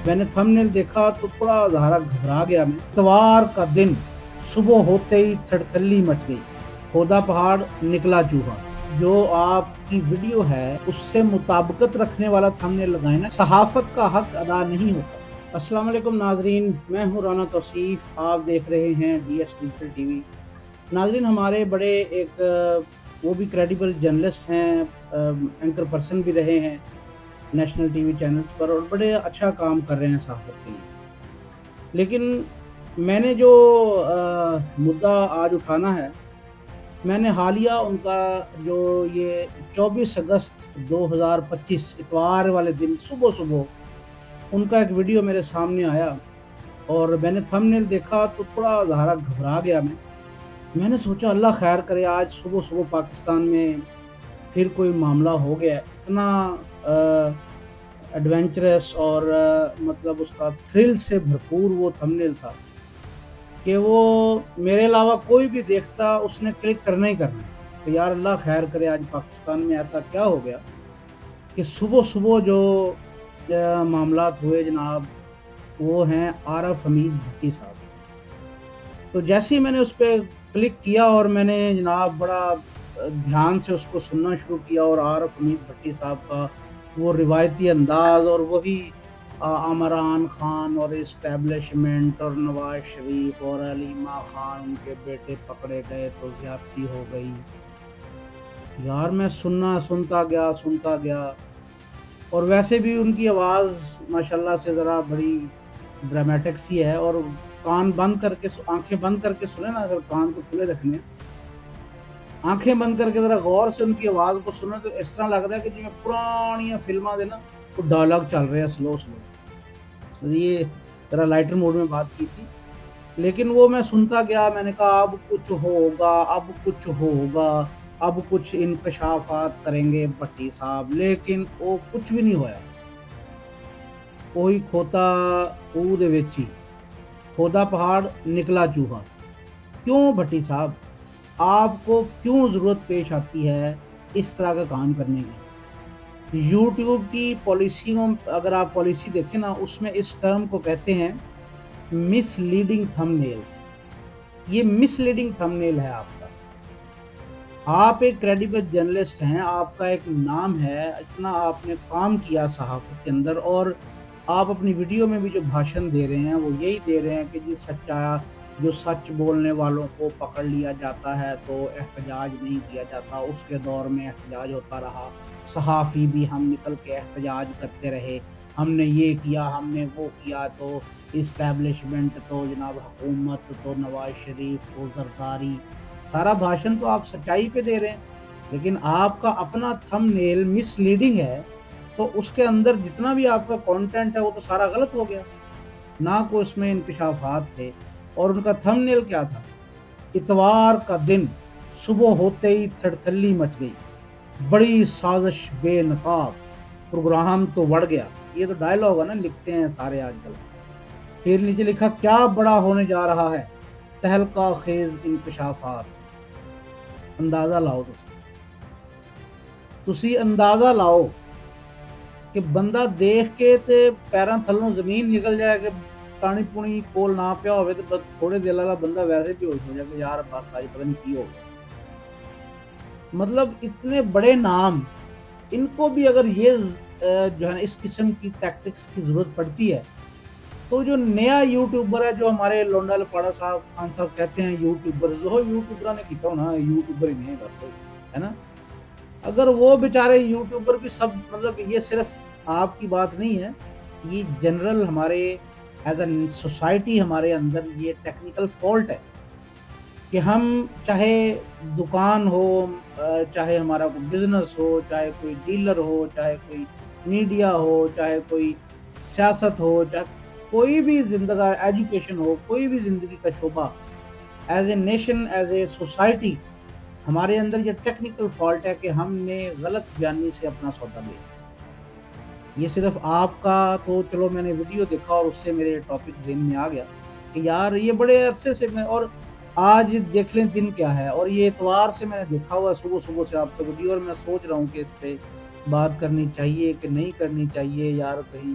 میں نے تھمبنیل دیکھا تو تھوڑا ذرا گھبرا گیا میں۔ اتوار کا دن صبح ہوتے ہی تھڑتھلی مچ گئی، کھودا پہاڑ نکلا چوہا۔ جو آپ کی ویڈیو ہے اس سے مطابقت رکھنے والا تھمبنیل لگائیں نا، صحافت کا حق ادا نہیں ہوتا۔ السلام علیکم ناظرین، میں ہوں رانا توصیف، آپ دیکھ رہے ہیں D S digital T V. ناظرین، ہمارے بڑے ایک وہ بھی کریڈیبل جرنلسٹ ہیں، اینکر پرسن بھی رہے ہیں نیشنل ٹی وی چینلز پر، اور بڑے اچھا کام کر رہے ہیں صحافت کے لیے۔ لیکن میں نے جو مدعا آج اٹھانا ہے، میں نے حالیہ ان کا جو یہ 24 اگست 2025 اتوار والے دن صبح ان کا ایک ویڈیو میرے سامنے آیا، اور میں نے تھمبنیل دیکھا تو تھوڑا ذرا گھبرا گیا میں نے سوچا اللہ خیر کرے، آج صبح پاکستان میں پھر کوئی معاملہ ہو گیا۔ اتنا ایڈونچرس اور مطلب اس کا تھرل سے بھرپور وہ تھمبنیل تھا کہ وہ میرے علاوہ کوئی بھی دیکھتا اس نے کلک کرنا ہی کرنا کہ یار اللہ خیر کرے، آج پاکستان میں ایسا کیا ہو گیا کہ صبح جو معاملات ہوئے جناب، وہ ہیں عارف حمید بھٹی صاحب۔ تو جیسے ہی میں نے اس پہ کلک کیا اور میں نے جناب بڑا دھیان سے اس کو سننا شروع کیا، اور عارف حمید بھٹی صاحب کا وہ روایتی انداز اور وہی عمران خان اور اسٹیبلشمنٹ اور نواز شریف اور علیمہ خان ان کے بیٹے پکڑے گئے تو زیادتی ہو گئی، یار میں سنتا گیا۔ اور ویسے بھی ان کی آواز ماشاءاللہ سے ذرا بڑی ڈرامیٹک سی ہے، اور آنکھیں بند کر کے سنیں نا، اگر کان تو کھلے رکھنے، آنکھیں بند کر کے ذرا غور سے ان کی آواز کو سنیں تو اس طرح لگ رہا ہے کہ جو پرانی فلموں دے نا وہ ڈائلاگ چل رہے ہیں سلو۔ یہ ذرا لائٹر موڈ میں بات کی تھی، لیکن وہ میں سنتا گیا۔ میں نے کہا اب کچھ ہوگا، اب کچھ انکشافات کریں گے بھٹی صاحب، لیکن وہ کچھ بھی نہیں ہویا۔ کوئی کھوتا اوہ دے وچ ہی، کھودا پہاڑ نکلا چوہا۔ کیوں بھٹی صاحب، آپ کو کیوں ضرورت پیش آتی ہے اس طرح کا کام کرنے کی؟ یوٹیوب کی پالیسیوں، اگر آپ پالیسی دیکھیں نا، اس میں اس ٹرم کو کہتے ہیں مس لیڈنگ تھمبنیلز۔ یہ مس لیڈنگ تھمبنیل ہے آپ کا۔ آپ ایک کریڈیبل جرنلسٹ ہیں، آپ کا ایک نام ہے، اتنا آپ نے کام کیا صحافت کے اندر، اور آپ اپنی ویڈیو میں بھی جو بھاشن دے رہے ہیں وہ یہی دے رہے ہیں کہ جی جو سچ بولنے والوں کو پکڑ لیا جاتا ہے تو احتجاج نہیں کیا جاتا۔ اس کے دور میں احتجاج ہوتا رہا، صحافی بھی ہم نکل کے احتجاج کرتے رہے، ہم نے یہ کیا، ہم نے وہ کیا، تو اسٹیبلشمنٹ تو جناب حکومت تو نواز شریف کو زرداری، سارا بھاشن تو آپ سچائی پہ دے رہے ہیں، لیکن آپ کا اپنا تھمبنیل مس لیڈنگ ہے، تو اس کے اندر جتنا بھی آپ کا کانٹینٹ ہے وہ تو سارا غلط ہو گیا، نہ کوئی اس میں انکشافات تھے۔ اور ان کا تھمبنیل کیا تھا؟ اتوار کا دن صبح ہوتے ہی تھڑتھلی مچ گئی، بڑی سازش بے نقاب، پروگرام تو بڑھ گیا۔ یہ تو ڈائلاگ ہے نا، لکھتے ہیں سارے آج کل۔ پھر نیچے لکھا کیا بڑا ہونے جا رہا ہے، تہلکہ خیز انکشافات۔ اندازہ لاؤ، تسی اندازہ لاؤ کہ بندہ دیکھ کے تے پیراں تھلوں زمین نکل جائے کہ پانی پونی کول نہ پیا ہوئے، تو تھوڑے دل والا بندہ ویسے بھی ہو جائے کہ یار بس آج پتہ نہیں کی ہو گیا۔ مطلب اتنے بڑے نام، ان کو بھی اگر یہ جو ہے نا اس قسم کی ٹیکٹکس کی ضرورت پڑتی ہے، تو جو نیا یوٹیوبر ہے، جو ہمارے لونڈا لپاڑا صاحب خان صاحب کہتے ہیں یوٹیوبر، جو یوٹیوبروں نے کیتا ہونا، یوٹیوبر ہی نہیں بس ہے نا، اگر وہ بیچارے یوٹیوبر بھی سب، مطلب یہ صرف آپ کی بات نہیں ہے، یہ جنرل ہمارے ایز اے سوسائٹی ہمارے اندر یہ ٹیکنیکل فالٹ ہے کہ ہم چاہے دکان ہو، چاہے ہمارا کوئی بزنس ہو، چاہے کوئی ڈیلر ہو، چاہے کوئی میڈیا ہو، چاہے کوئی سیاست ہو، چاہے کوئی بھی زندگی ایجوکیشن ہو، کوئی بھی زندگی کا شعبہ، as a nation, as a society, ہمارے اندر یہ ٹیکنیکل فالٹ ہے کہ ہم نے غلط بیانی سے اپنا سودا لیا۔ یہ صرف آپ کا تو چلو میں نے ویڈیو دیکھا اور اس سے میرے ٹاپک ذہن میں آ گیا کہ یار یہ بڑے عرصے سے میں، اور آج دیکھ لیں دن کیا ہے، اور یہ اتوار سے میں نے دیکھا ہوا صبح سے آپ کا ویڈیو، اور میں سوچ رہا ہوں کہ اس پہ بات کرنی چاہیے کہ نہیں کرنی چاہیے، یار کہیں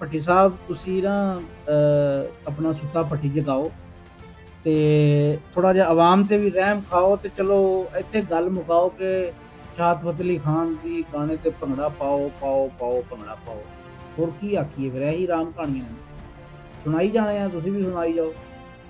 ਭੱਟੀ ਸਾਹਿਬ ਤੁਸੀਂ ਨਾ ਆਪਣਾ ਸੁੱਤਾ ਭੱਟੀ ਜਗਾਓ ਤੇ ਥੋੜਾ ਜਿਹਾ ਆਵਾਮ ਤੇ ਵੀ ਰਹਿਮ ਖਾਓ, ਤੇ ਚਲੋ ਇੱਥੇ ਗੱਲ ਮੁਕਾਓ ਕਿ ਸ਼ਾਹਦ ਫਤਿਹ ਅਲੀ ਖਾਨ ਦੀ ਗਾਣੇ ਤੇ ਭੰਗੜਾ ਪਾਓ ਪਾਓ ਪਾਓ ਭੰਗੜਾ ਪਾਓ। ਹੋਰ ਕੀ ਆਖੀਏ, ਫਿਰ ਇਹੀ ਰਾਮ ਕਹਾਣੀਆਂ ਨੇ, ਸੁਣਾਈ ਜਾਣੇ ਆ, ਤੁਸੀਂ ਵੀ ਸੁਣਾਈ ਜਾਓ,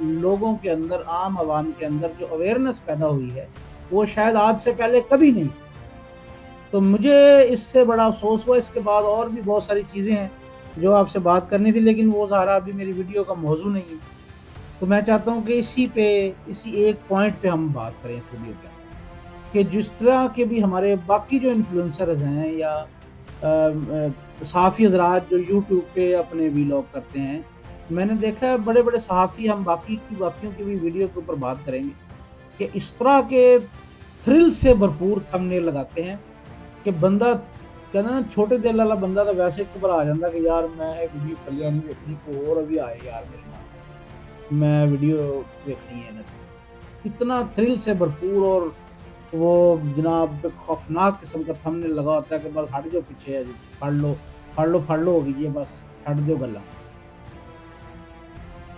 لوگوں کے اندر، عام عوام کے اندر جو اویئرنیس پیدا ہوئی ہے وہ شاید آج سے پہلے کبھی نہیں. تو مجھے اس سے بڑا افسوس ہوا. اس کے بعد اور بھی بہت ساری چیزیں ہیں جو آپ سے بات کرنی تھی، لیکن وہ ظاہرہ ابھی میری ویڈیو کا موضوع نہیں ہے. تو میں چاہتا ہوں کہ اسی ایک پوائنٹ پہ ہم بات کریں اس ویڈیو پہ، کہ جس طرح کے بھی ہمارے باقی جو انفلوئنسرز ہیں یا صحافی حضرات جو یوٹیوب پہ اپنے ویلاگ کرتے ہیں، میں نے دیکھا ہے بڑے بڑے صحافی، ہم باقیوں کی بھی ویڈیو کے اوپر بات کریں گے، کہ اس طرح کے تھرل سے بھرپور تھمبنیل لگاتے ہیں کہ بندہ کہنا نا چھوٹے دل والا بندہ تو ویسے قبر آ جاتا کہ یار میں ویڈیو پلیا نہیں دیکھنی، کو اور ابھی آئے یار میرے نام میں ویڈیو دیکھنی ہے. اتنا تھرل سے بھرپور، اور وہ جناب خوفناک قسم کا تھمبنیل لگا ہوتا ہے کہ بس ہٹ جو پیچھے ہے جی، پھڑ لو ہو گئی ہے، بس ہٹ دو گلا.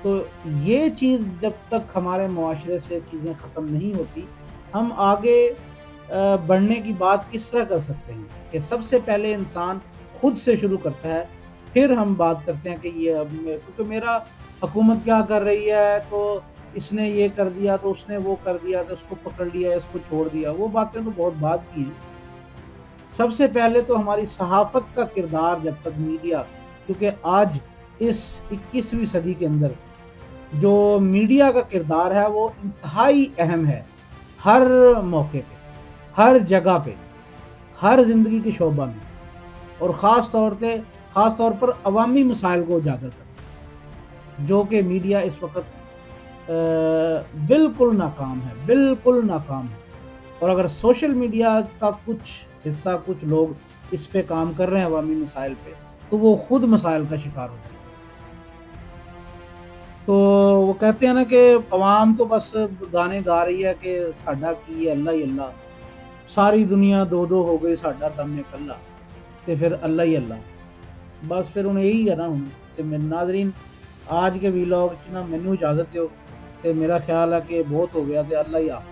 تو یہ چیز جب تک ہمارے معاشرے سے چیزیں ختم نہیں ہوتی، ہم آگے بڑھنے کی بات کس طرح کر سکتے ہیں؟ کہ سب سے پہلے انسان خود سے شروع کرتا ہے، پھر ہم بات کرتے ہیں کہ یہ کیونکہ میرا حکومت کیا کر رہی ہے، تو اس نے یہ کر دیا، تو اس نے وہ کر دیا، تو اس کو پکڑ لیا، اس کو چھوڑ دیا. وہ باتیں تو بہت بات کی ہیں. سب سے پہلے تو ہماری صحافت کا کردار، جب تک میڈیا، کیونکہ آج اس 21ویں صدی کے اندر جو میڈیا کا کردار ہے وہ انتہائی اہم ہے. ہر موقع پہ، ہر جگہ پہ، ہر زندگی کے شعبہ میں، اور خاص طور پر عوامی مسائل کو اجاگر کرتا ہے، جو کہ میڈیا اس وقت بالکل ناکام ہے. اور اگر سوشل میڈیا کا کچھ حصہ، کچھ لوگ اس پہ کام کر رہے ہیں عوامی مسائل پہ، تو وہ خود مسائل کا شکار ہو جائے. تو وہ کہتے ہیں نا کہ عوام تو بس گانے گا رہی ہے کہ ساڈا کی ہے اللہ ہی اللہ، ساری دنیا دو ہو گئی ساڈا دم کلا، تے پھر اللہ ہی اللہ. بس پھر انہیں یہی ہے نا. تے میرے ناظرین، آج کے ویلاگ چ نا مینوں اجازت دیو، تے میرا خیال ہے کہ بہت ہو گیا، تے اللہ ہی آپ